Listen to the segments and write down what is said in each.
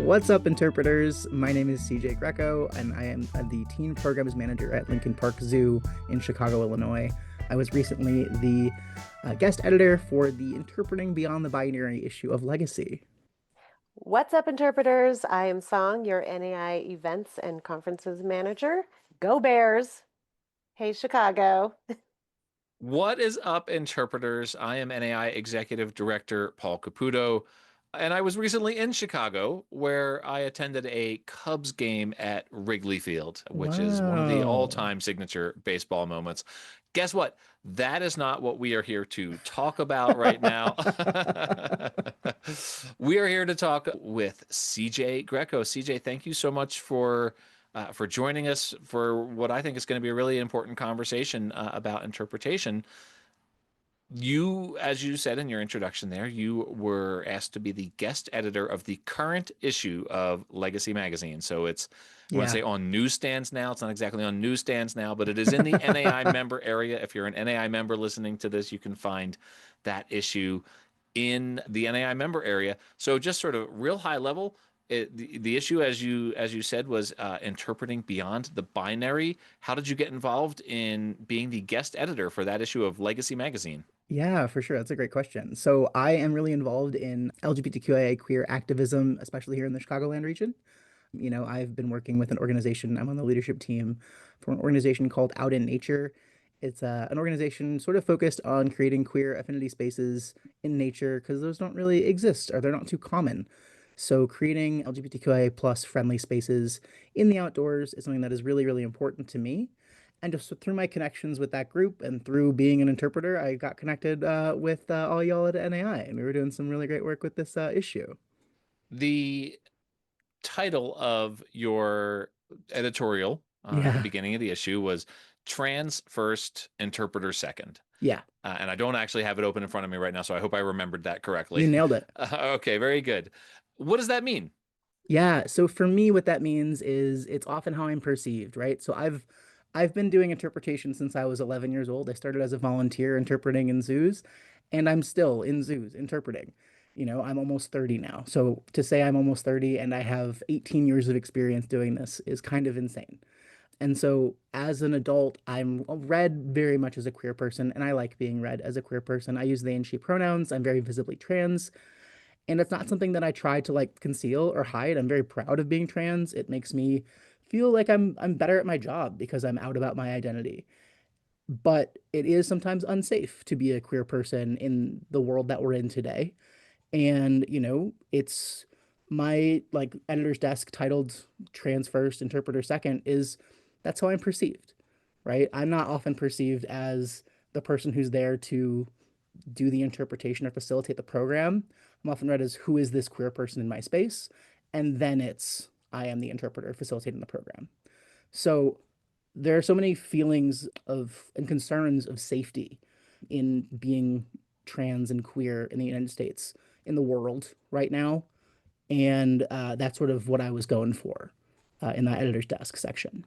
What's up, interpreters? My name is CJ Greco, and I am the Teen Programs Manager at Lincoln Park Zoo in Chicago, Illinois. I was recently the guest editor for the Interpreting Beyond the Binary issue of Legacy. What's up, interpreters? I am Song, your NAI events and conferences manager. Go Bears! Hey, Chicago. What is up, interpreters? I am NAI Executive Director Paul Caputo, and I was recently in Chicago where I attended a Cubs game at Wrigley Field, which is one of the Wow. all-time signature baseball moments. Guess what? That is not what we are here to talk about right now. We are here to talk with CJ Greco. CJ, thank you so much for joining us for what I think is going to be a really important conversation about interpretation. You, as you said in your introduction there, you were asked to be the guest editor of the current issue of Legacy Magazine. So it's, I want to Yeah. say on newsstands now. It's not exactly on newsstands now, but it is in the NAI member area. If you're an NAI member listening to this, you can find that issue in the NAI member area. So just sort of real high level, the issue, as you said, was interpreting beyond the binary. How did you get involved in being the guest editor for that issue of Legacy Magazine? Yeah, for sure. That's a great question. So I am really involved in LGBTQIA queer activism, especially here in the Chicagoland region. I've been working with an organization. I'm on the leadership team for an organization called Out in Nature. It's an organization sort of focused on creating queer affinity spaces in nature because those don't really exist or they're not too common. So creating LGBTQIA plus friendly spaces in the outdoors is something that is really, really important to me. And just through my connections with that group and through being an interpreter, I got connected with all y'all at NAI, and we were doing some really great work with this issue. The title of your editorial at the Yeah, beginning of the issue was Trans First, Interpreter Second. yeah, And I don't actually have it open in front of me right now, so I hope I remembered that you correctly. nailed it. Okay, very good. What does that mean? Yeah, so for me, what that means is it's often how I'm perceived, right? So I've been doing interpretation since I was 11 years old. I started as a volunteer interpreting in zoos, and I'm still in zoos interpreting. I'm almost 30 now. So to say I'm almost 30 and I have 18 years of experience doing this is kind of insane. And so as an adult, I'm read very much as a queer person, and I like being read as a queer person. I use they and she pronouns. I'm very visibly trans. And it's not something that I try to like conceal or hide. I'm very proud of being trans. It makes me feel like I'm better at my job because I'm out about my identity. But it is sometimes unsafe to be a queer person in the world that we're in today. And, it's my like editor's desk titled Trans First, Interpreter Second is that's how I'm perceived, right? I'm not often perceived as the person who's there to do the interpretation or facilitate the program. I'm often read as who is this queer person in my space? And then it's I am the interpreter facilitating the program. So there are so many feelings of and concerns of safety in being trans and queer in the United States, in the world right now. And that's sort of what I was going for in that editor's desk section.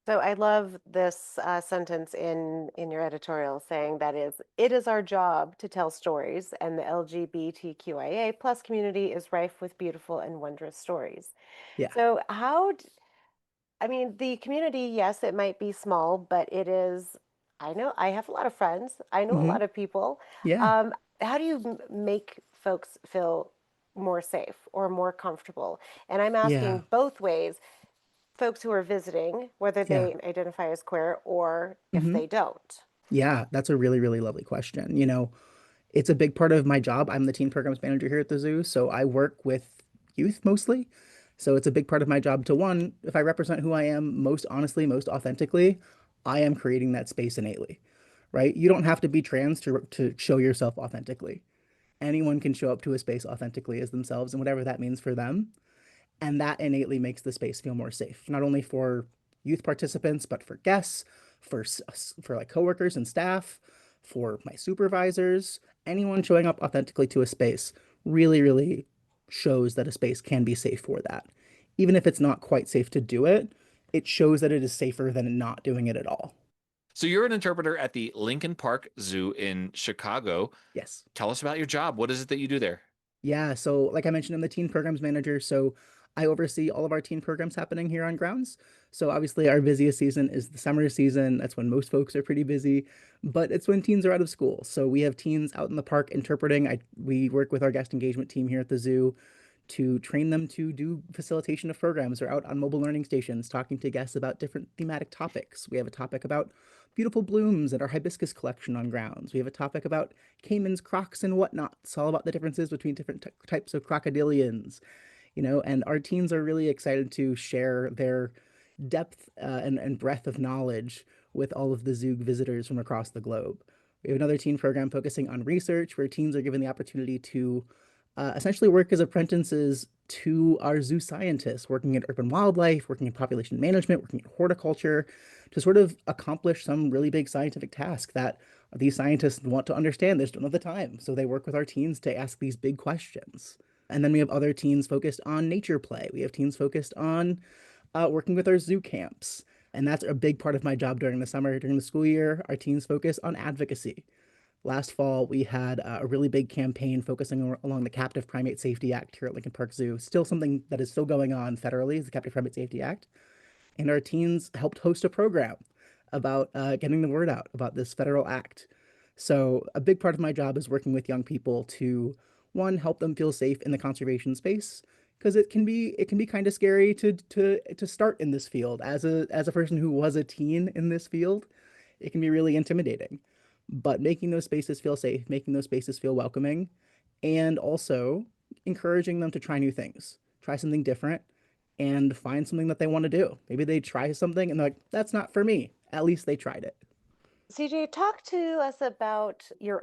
So I love this sentence in your editorial saying that it is our job to tell stories, and the LGBTQIA plus community is rife with beautiful and wondrous stories. Yeah. So I mean, the community, yes, it might be small, but it is, I know I have a lot of friends. I know a Hmm. lot of people. Yeah. Um, how do you make folks feel more safe or more comfortable? And I'm Yeah. asking both ways, folks who are visiting, whether Yeah. they identify as queer or if Hmm. they don't. Yeah. That's a really, really lovely question. It's a big part of my job. I'm the teen programs manager here at the zoo, so I work with youth mostly. So it's a big part of my job to one, if I represent who I am most honestly, most authentically, I am creating that space innately, right? You don't have to be trans to show yourself authentically. Anyone can show up to a space authentically as themselves and whatever that means for them. And that innately makes the space feel more safe, not only for youth participants, but for guests, for like coworkers and staff, for my supervisors, anyone showing up authentically to a space really, really shows that a space can be safe for that. Even if it's not quite safe to do it, it shows that it is safer than not doing it at all. So you're an interpreter at the Lincoln Park Zoo in Chicago. Yes. Tell us about your job. What is it that you do there? Yeah, so like I mentioned, I'm the teen programs manager, so I oversee all of our teen programs happening here on grounds. So obviously our busiest season is the summer season. That's when most folks are pretty busy, but it's when teens are out of school. So we have teens out in the park interpreting. We work with our guest engagement team here at the zoo to train them to do facilitation of programs or out on mobile learning stations talking to guests about different thematic topics. We have a topic about beautiful blooms and our hibiscus collection on grounds. We have a topic about caimans, crocs, and whatnot. It's all about the differences between different types of crocodilians, and our teens are really excited to share their depth and breadth of knowledge with all of the zoo visitors from across the globe. We have another teen program focusing on research where teens are given the opportunity to essentially work as apprentices to our zoo scientists, working in urban wildlife, working in population management, working in horticulture, to sort of accomplish some really big scientific task that these scientists want to understand. They just don't have the time. So they work with our teens to ask these big questions. And then we have other teens focused on nature play. We have teens focused on working with our zoo camps. And that's a big part of my job during the summer, during the school year. Our teens focus on advocacy. Last fall, we had a really big campaign focusing along the Captive Primate Safety Act here at Lincoln Park Zoo. Still something that is still going on federally is the Captive Primate Safety Act. And our teens helped host a program about getting the word out about this federal act. So a big part of my job is working with young people to, one, help them feel safe in the conservation space, because it can be kind of scary to start in this field as a person who was a teen in this field. It can be really intimidating. But making those spaces feel safe, making those spaces feel welcoming, and also encouraging them to try new things, try something different, and find something that they want to do. Maybe they try something and they're like, that's not for me. At least they tried it. CJ, talk to us about the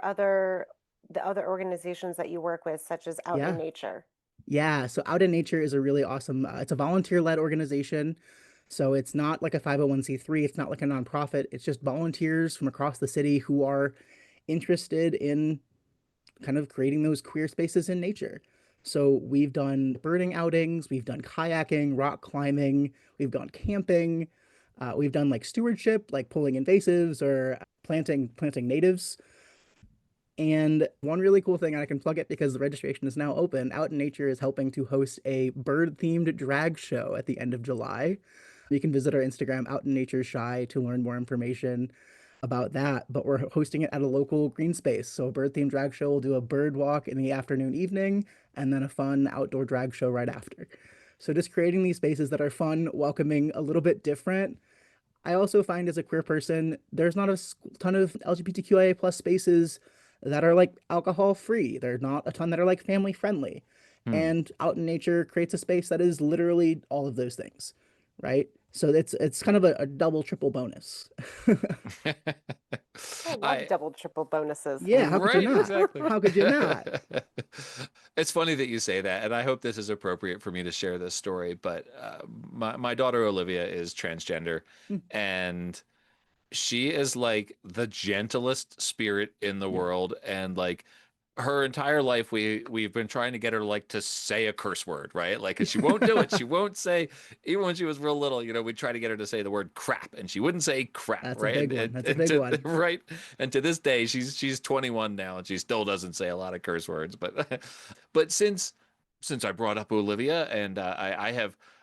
other organizations that you work with, such as Out in Yeah. Nature. Yeah. So Out in Nature is a really awesome, it's a volunteer-led organization. So it's not like a 501(c)(3. It's not like a nonprofit. It's just volunteers from across the city who are interested in kind of creating those queer spaces in nature. So we've done birding outings, we've done kayaking, rock climbing, we've gone camping, we've done like stewardship, like pulling invasives or planting natives. And one really cool thing, and I can plug it because the registration is now open, Out in Nature is helping to host a bird-themed drag show at the end of July. You can visit our Instagram, Out in Nature Shy, to learn more information about that. But we're hosting it at a local green space. So a bird-themed drag show will do a bird walk in the afternoon, evening, and then a fun outdoor drag show right after. So just creating these spaces that are fun, welcoming, a little bit different. I also find as a queer person, there's not a ton of LGBTQIA plus spaces that are like alcohol free. There's not a ton that are like family friendly. Hmm. And Out in Nature creates a space that is literally all of those things, right? So it's kind of a double, triple bonus. I love I double, triple bonuses. Yeah, how could you Right, not? exactly. How could you not? It's funny that you say that, and I hope this is appropriate for me to share this story. But my daughter Olivia is transgender, Hmm. and she is like the gentlest spirit in the Yeah, world, and like her entire life we've been trying to get her like to say a curse word, right? Like, and she won't do it. She won't say, even when she was real little, we try to get her to say the word crap, and she wouldn't say crap, that's a right? big And one. and, That's a and big to one. right, and to this day she's 21 now, and she still doesn't say a lot of curse words. But but since I brought up Olivia, and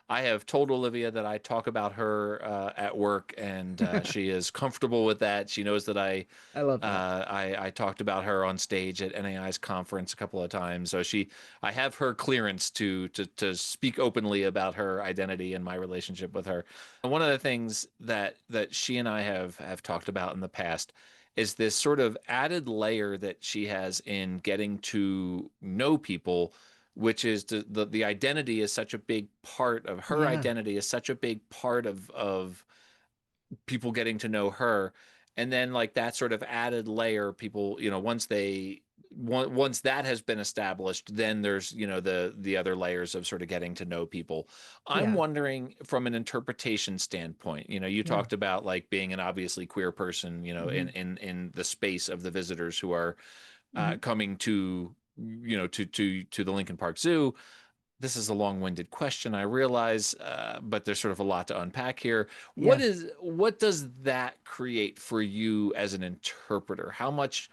I have told Olivia that I talk about her at work, and she is comfortable with that. She knows that I love that. I talked about her on stage at NAI's conference a couple of times. So I have her clearance to speak openly about her identity and my relationship with her. And one of the things that she and I have talked about in the past is this sort of added layer that she has in getting to know people, which is the identity is such a big part of her Yeah, identity, is such a big part of people getting to know her. And then like that sort of added layer, people, once that has been established, then there's, the other layers of sort of getting to know people. I'm yeah, wondering from an interpretation standpoint, you yeah. talked about like being an obviously queer person, Hmm. in the space of the visitors who are Hmm. coming to the Lincoln Park Zoo. This is a long-winded question, I realize, but there's sort of a lot to unpack here. Yeah. What does that create for you as an interpreter? How much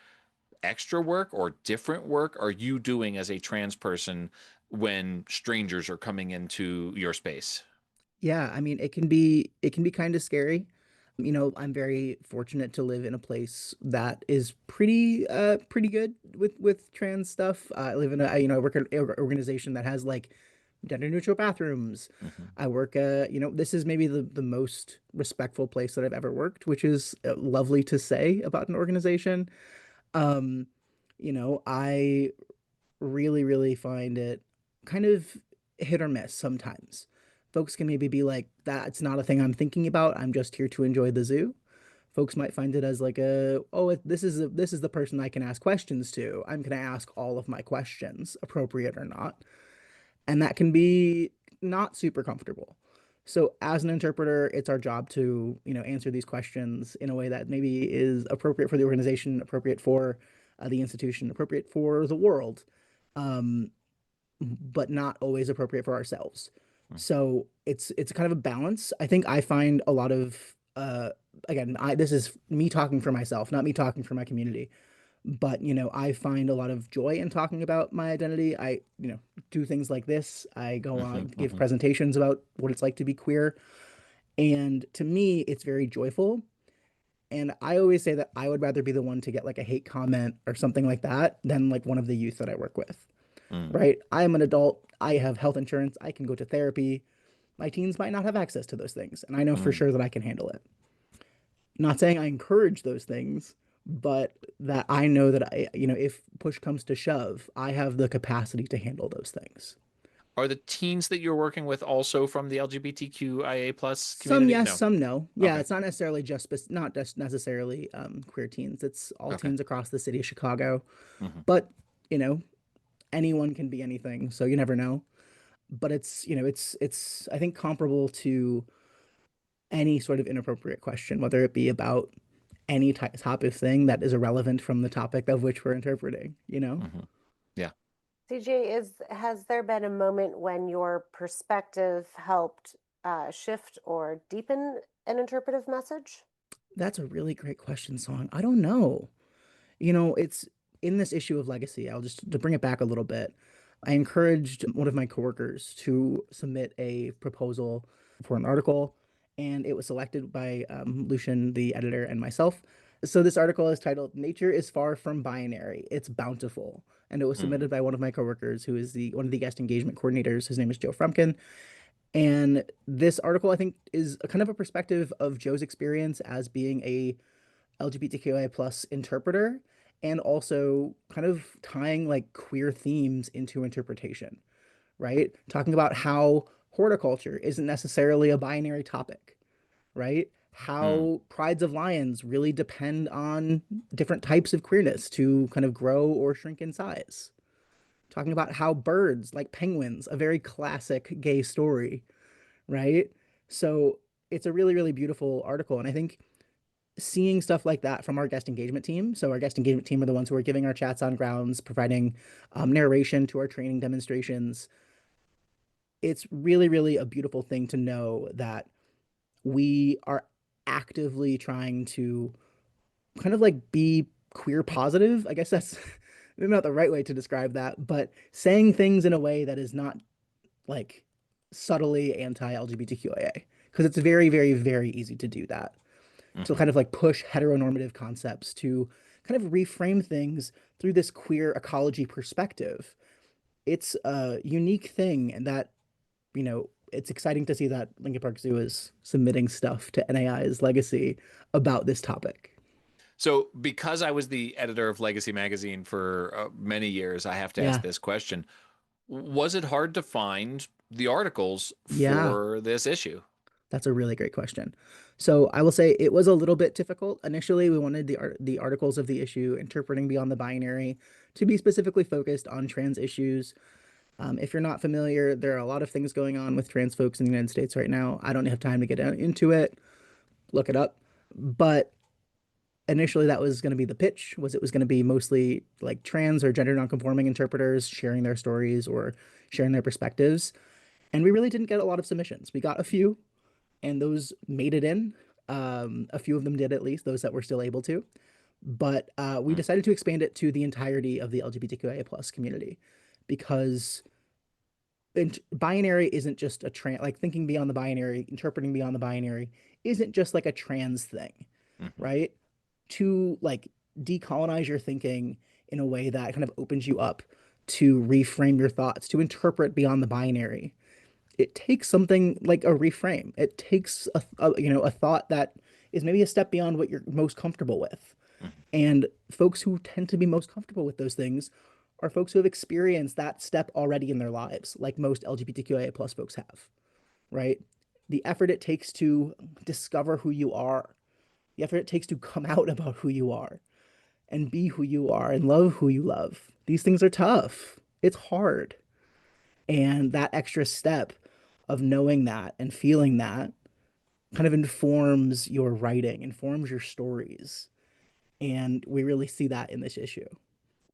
extra work or different work are you doing as a trans person when strangers are coming into your space? Yeah, I mean, it can be kind of scary. I'm very fortunate to live in a place that is pretty good with trans stuff. I live in I work at an organization that has like gender neutral bathrooms. Hmm. I work this is maybe the most respectful place that I've ever worked, which is lovely to say about an organization. Um, I really find it kind of hit or miss sometimes. Folks can maybe be like, that's not a thing I'm thinking about. I'm just here to enjoy the zoo. Folks might find it as like this is the person I can ask questions to. I'm going to ask all of my questions, appropriate or not. And that can be not super comfortable. So as an interpreter, it's our job to, answer these questions in a way that maybe is appropriate for the organization, appropriate for the institution, appropriate for the world. Um, but not always appropriate for ourselves. So it's kind of a balance. I think I find a lot of again, I this is me talking for myself, not me talking for my community. But I find a lot of joy in talking about my identity. I do things like this. I go Hmm. on give Hmm. presentations about what it's like to be queer, and to me, it's very joyful. And I always say that I would rather be the one to get like a hate comment or something like that than like one of the youth that I work with, Mm. right? I am an adult. I have health insurance. I can go to therapy. My teens might not have access to those things. And I know for Mm. sure that I can handle it. Not saying I encourage those things, but that I know that if push comes to shove, I have the capacity to handle those things. Are the teens that you're working with also from the LGBTQIA plus Some community? yes, No. some no. Yeah, Okay. it's not necessarily not just necessarily queer teens. It's all Okay. teens across the city of Chicago. Hmm. But, you know, anyone can be anything, so you never know. But it's I think comparable to any sort of inappropriate question, whether it be about any type of thing that is irrelevant from the topic of which we're interpreting. Hmm. Yeah. CJ, has there been a moment when your perspective helped shift or deepen an interpretive message? That's a really great question, Song. I don't know. It's in this issue of legacy. I'll just to bring it back a little bit. I encouraged one of my coworkers to submit a proposal for an article, and it was selected by Lucian, the editor, and myself. So this article is titled "Nature is Far from Binary. It's Bountiful," and it was Mm. submitted by one of my coworkers, who is the one of the guest engagement coordinators. His name is Joe Frumkin, and this article, I think, is a kind of a perspective of Joe's experience as being a LGBTQIA plus interpreter, and also kind of tying like queer themes into interpretation, right? Talking about how horticulture isn't necessarily a binary topic, right? Mm. How prides of lions really depend on different types of queerness to kind of grow or shrink in size. Talking about how birds, like penguins, a very classic gay story, right? So it's a really beautiful article. And I think seeing stuff like that from our guest engagement team. So our guest engagement team are the ones who are giving our chats on grounds, providing narration to our training demonstrations. It's really a beautiful thing to know that we are actively trying to kind of like be queer positive. I guess that's not the right way to describe that, but saying things in a way that is not like subtly anti-LGBTQIA, because it's very easy to do that, to Hmm. kind of like push heteronormative concepts, to kind of reframe things through this queer ecology perspective. It's a unique thing, and that, it's exciting to see that Lincoln Park Zoo is submitting stuff to NAI's legacy about this topic. So, because I was the editor of Legacy Magazine for many years, I have to ask Yeah. this question. Was it hard to find the articles Yeah. for this issue? That's a really great question. So I will say it was a little bit difficult. Initially, we wanted the articles of the issue interpreting beyond the binary to be specifically focused on trans issues. If you're not familiar, there are a lot of things going on with trans folks in the United States right now. I don't have time to get into it. Look it up. But initially, that was going to be the pitch. Was it was going to be mostly like trans or gender nonconforming interpreters sharing their stories or sharing their perspectives. And we really didn't get a lot of submissions. We got a few, and those made it in. A few of them did, at least those that were still able to. But we Hmm. decided to expand it to the entirety of the LGBTQIA plus community because binary isn't just a trans, like thinking beyond the binary, interpreting beyond the binary isn't just like a trans thing, Hmm. right? To like decolonize your thinking in a way that kind of opens you up to reframe your thoughts, to interpret beyond the binary. It takes something like a reframe. It takes a thought that is maybe a step beyond what you're most comfortable with. Hmm. And folks who tend to be most comfortable with those things are folks who have experienced that step already in their lives, like most LGBTQIA plus folks have, right? The effort it takes to discover who you are, the effort it takes to come out about who you are and be who you are and love who you love. These things are tough. It's hard. And that extra step of knowing that and feeling that kind of informs your writing, informs your stories. And we really see that in this issue.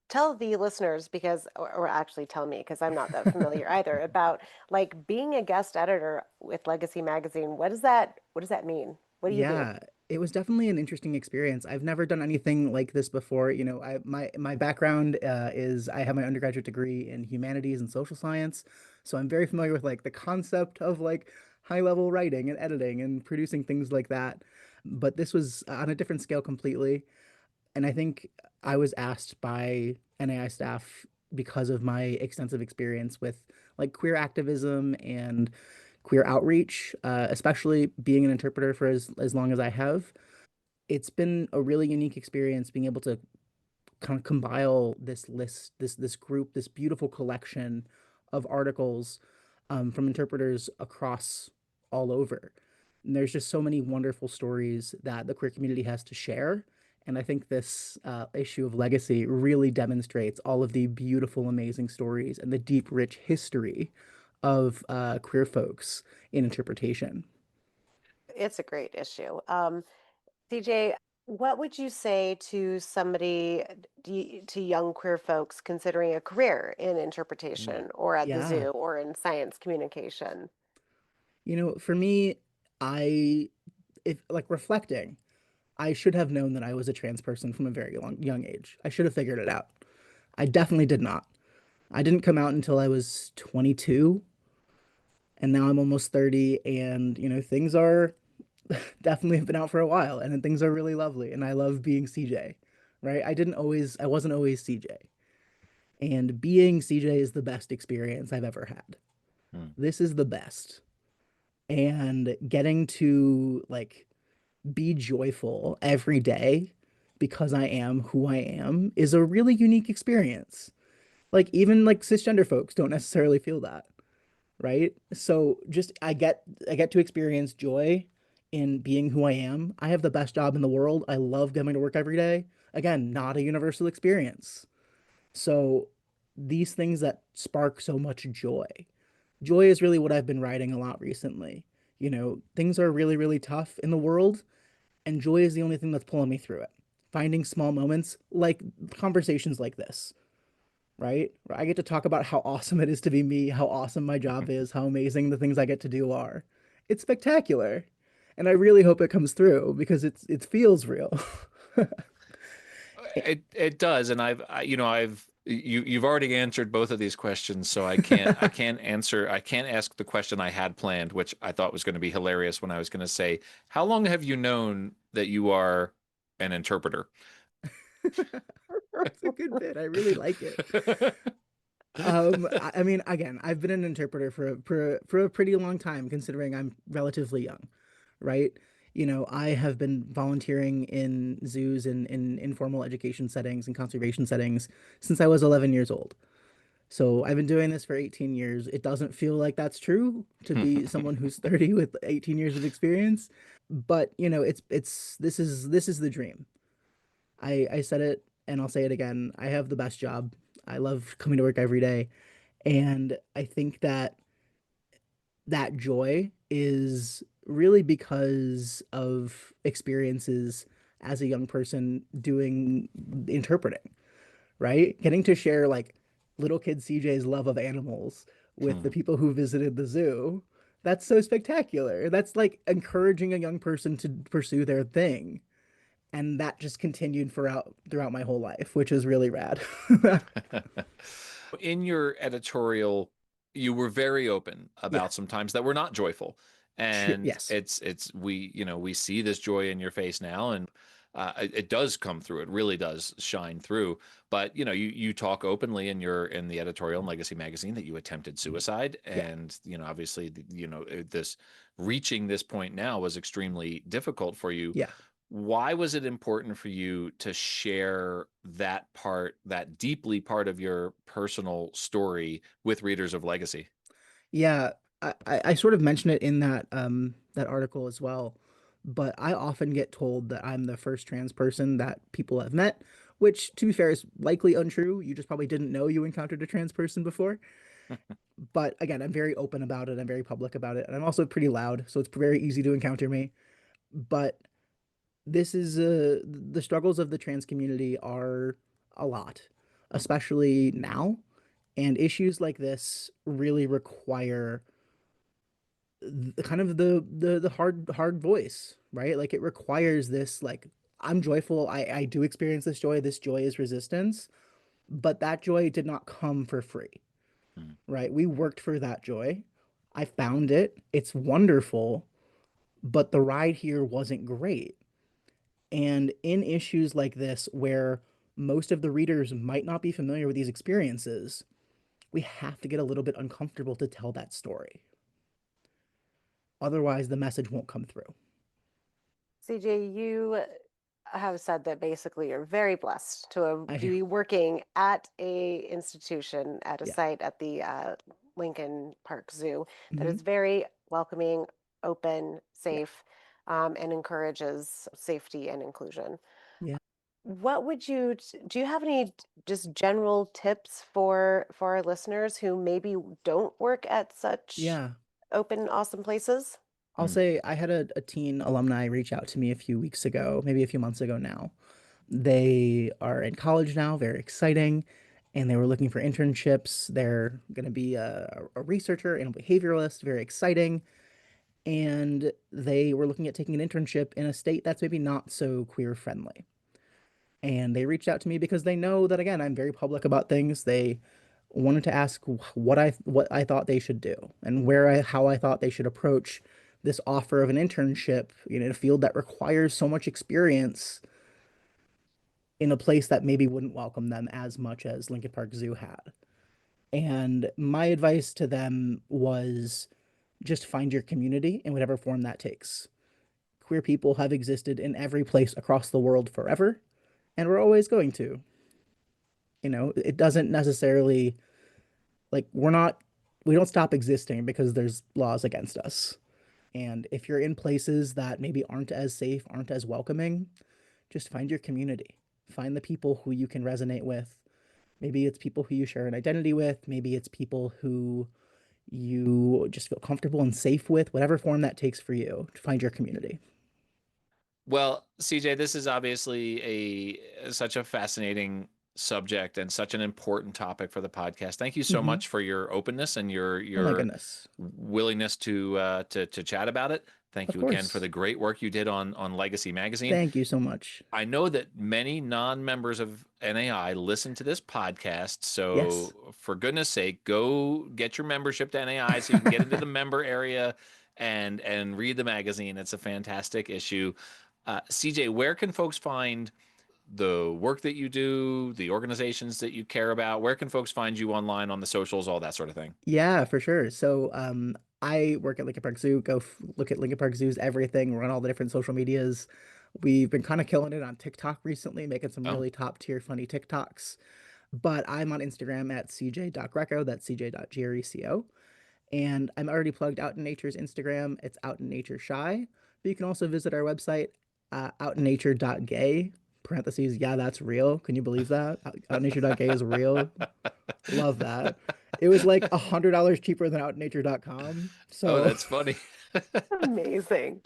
Tell the listeners because, or actually tell me because I'm not that familiar either about like being a guest editor with Legacy Magazine. What does that mean? What do you do? Yeah, it was definitely an interesting experience. I've never done anything like this before. My background is I have my undergraduate degree in humanities and social science, so I'm very familiar with like the concept of like high level writing and editing and producing things like that. But this was on a different scale completely. And I think I was asked by NAI staff because of my extensive experience with like queer activism and queer outreach, especially being an interpreter for as long as I have. It's been a really unique experience being able to kind of compile this list, this group, this beautiful collection of articles from interpreters across all over. And there's just so many wonderful stories that the queer community has to share. And I think this issue of Legacy really demonstrates all of the beautiful, amazing stories and the deep, rich history of queer folks in interpretation. It's a great issue. CJ, what would you say to somebody, to young queer folks considering a career in Mm. interpretation or at the Yeah. zoo or in science communication? For me, I, if like reflecting, I should have known that I was a trans person from a very young age. I should have figured it out. I definitely did not. I didn't come out until I was 22, and now I'm almost 30, and things are definitely have been out for a while, and things are really lovely, and I love being CJ, right? I wasn't always CJ, and being CJ is the best experience I've ever had. Mm. This is the best. And getting to like be joyful every day because I am who I am is a really unique experience. Like even like cisgender folks don't necessarily feel that, right? So just I get to experience joy in being who I am. I have the best job in the world. I love coming to work every day. Again, not a universal experience. So these things that spark so much joy. Joy is really what I've been writing a lot recently. Things are really, really tough in the world, and joy is the only thing that's pulling me through it. Finding small moments like conversations like this, right? Where I get to talk about how awesome it is to be me, how awesome my job is, how amazing the things I get to do are. It's spectacular. And I really hope it comes through because it feels real. It does, and you've already answered both of these questions, so I can't ask the question I had planned, which I thought was going to be hilarious when I was going to say, how long have you known that you are an interpreter? It's a good bit. I really like it. I mean, again, I've been an interpreter for a pretty long time, considering I'm relatively young, right? I have been volunteering in zoos and in informal education settings and conservation settings since I was 11 years old. So I've been doing this for 18 years. It doesn't feel like that's true to be someone who's 30 with 18 years of experience, but it's this is the dream. I said it and I'll say it again. I have the best job. I love coming to work every day. And I think that that joy is really because of experiences as a young person doing interpreting, right? Getting to share like little kid CJ's love of animals with the people who visited the zoo. That's so spectacular. That's like encouraging a young person to pursue their thing. And that just continued throughout my whole life, which is really rad. In your editorial, you were very open Yeah. about some times that were not joyful. And Yes. it's we, we see this joy in your face now, and it does come through. It really does shine through. But you talk openly in the editorial in Legacy Magazine that you attempted suicide, Yeah. and obviously this reaching this point now was extremely difficult for you. Yeah. Why was it important for you to share that part, that deeply part of your personal story with readers of Legacy? Yeah. I sort of mentioned it in that article as well, but I often get told that I'm the first trans person that people have met, which to be fair is likely untrue. You just probably didn't know you encountered a trans person before. But again, I'm very open about it. I'm very public about it. And I'm also pretty loud, so it's very easy to encounter me. But this is the struggles of the trans community are a lot, especially now. And issues like this really require kind of the hard voice, right? Like it requires this like I'm joyful. I do experience this joy. This joy is resistance, but that joy did not come for free, Mm. right? We worked for that joy. I found it. It's wonderful, but the ride here wasn't great. And in issues like this, where most of the readers might not be familiar with these experiences, we have to get a little bit uncomfortable to tell that story. Otherwise, the message won't come through. CJ, you have said that basically you're very blessed to I, be working at a institution, at a yeah. site at the Lincoln Park Zoo that Hmm. is very welcoming, open, Yeah. safe, and encourages safety and inclusion. Yeah. What would you do you have any just general tips for our listeners who maybe don't work at such Yeah. open, awesome places? I'll Mm. say I had a teen alumni reach out to me a few weeks ago, maybe a few months ago now. They are in college now, very exciting, and they were looking for internships. They're going to be a researcher and a behavioralist, very exciting. And they were looking at taking an internship in a state that's maybe not so queer friendly. And they reached out to me because they know that again, I'm very public about things. They wanted to ask what I thought they should do and how I thought they should approach this offer of an internship in a field that requires so much experience in a place that maybe wouldn't welcome them as much as Lincoln Park Zoo had. And my advice to them was just find your community in whatever form that takes. Queer people have existed in every place across the world forever, and we're always going to. It doesn't necessarily like we don't stop existing because there's laws against us. And if you're in places that maybe aren't as safe, aren't as welcoming, just find your community. Find the people who you can resonate with. Maybe it's people who you share an identity with. Maybe it's people who you just feel comfortable and safe with, whatever form that takes for you to find your community. Well, CJ, this is obviously a such a fascinating subject and such an important topic for the podcast. Thank you so Hmm. much for your openness and your Oh my your goodness. willingness to chat about it. Thank Of you again for course. the great work you did on Legacy Magazine. Thank you so much. I know that many non-members of NAI listen to this podcast, Yes. so for goodness sake, go get your membership to NAI so you can get into the member area and read the magazine. It's a fantastic issue. CJ, where can folks find the work that you do, the organizations that you care about? Where can folks find you online on the socials, all that sort of thing? Yeah, for sure. So, I work at Lincoln Park Zoo. Look at Lincoln Park Zoo's everything. We're on all the different social medias. We've been kind of killing it on TikTok recently, making some Oh, really top tier funny TikToks. But I'm on Instagram at cj.greco. That's cj.greco. And I'm already plugged Out in Nature's Instagram. It's Out in Nature Shy. But you can also visit our website, outinnature.gay. Parentheses, yeah, that's real. Can you believe that? Outinnature.gay is real. Love that. It was like $100 cheaper than outnature.com. oh, So, that's funny. Amazing.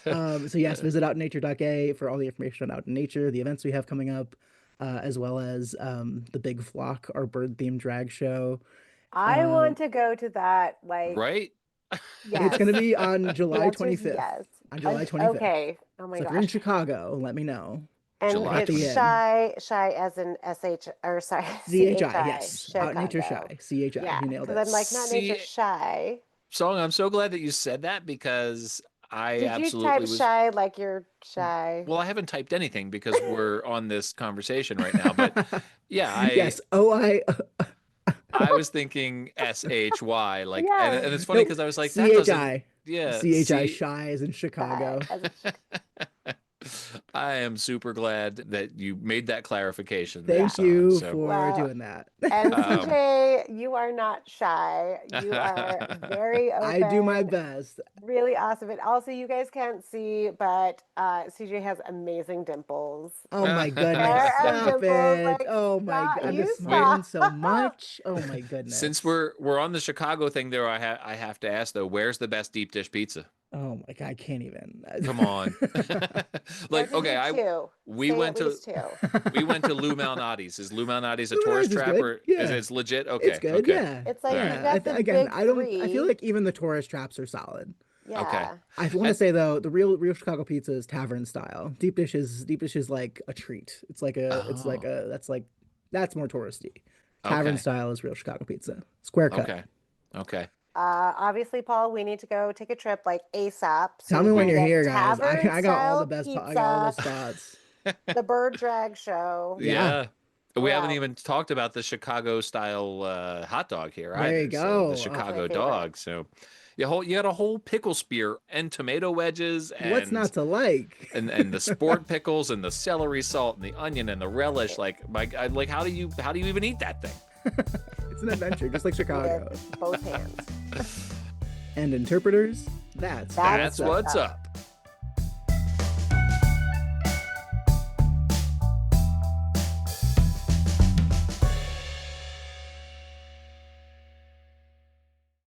so yes, visit outnature.gay for all the information on Out in Nature, the events we have coming up, as well as the Big Flock, our bird themed drag show. I Uh, want to go to that. Like, Right? It's going to be on The July answer is 25th. yes. On July 25th. Okay. Oh my So if you're in gosh. Chicago, let me know. And July At it's 20th. shy as in SH, or sorry, CHI, CHI, yes. Out Nature Chicago. Shy. CHI. Yeah, You nailed because it. I'm like, not nature See, shy. Song, I'm so glad that you said that because I Did you type absolutely was. shy like you're shy? Well, I haven't typed anything because we're on this conversation right now. But yeah, I Yes. O-I. I was thinking SHY, like, Yes, and it's funny Nope. because I was like, that doesn't. CHI. Yeah, CHI. see, Shy is in shy Chicago. as in I am super glad that you made that clarification there, yeah. Thank Song. you So, for Well, doing that. and um, CJ, you are not shy. You are very I do my open, best. really awesome. And also, you guys can't see, but CJ has amazing dimples. Oh my goodness. Pair of Stop dimples, it. like Oh my stop, God. I'm you just we smiling stop. so much. Oh my since goodness. we're on the Chicago thing, there, I have to ask though, where's the best deep dish pizza? Oh my God. I can't even. Come on. You have Like, to okay, do I two. we Say at went to least two. we went to Lou Malnati's. Is Lou Malnati's a tourist Luminari's is trap good. or is Yeah. it's legit? It's Okay, good. okay. Yeah. It's All like you've right. Yeah. got the Again, big I feel three. like even the tourist traps are solid. Okay. Yeah. I want to And say though, the real Chicago pizza is tavern style. Deep dish is like a treat. oh, That's more touristy. Tavern okay. style is real Chicago pizza. Square cut. Okay. Okay. Obviously, Paul, we need to go take a trip like ASAP so Tell we me when can you're get here, guys. I, tavern I got all the style best. I got all the pizza, spots. the bird drag show. Yeah. Yeah. We We're haven't out. even talked about the Chicago style hot dog here There you either. So the go. That's my Chicago favorite. dog. So you got a whole pickle spear and tomato wedges What's and not to like? and the sport pickles and the celery salt and the onion and the relish. Like my God, like how do you even eat that thing? It's an adventure, just like Chicago. With both hands. And interpreters, that's That's That's what's up.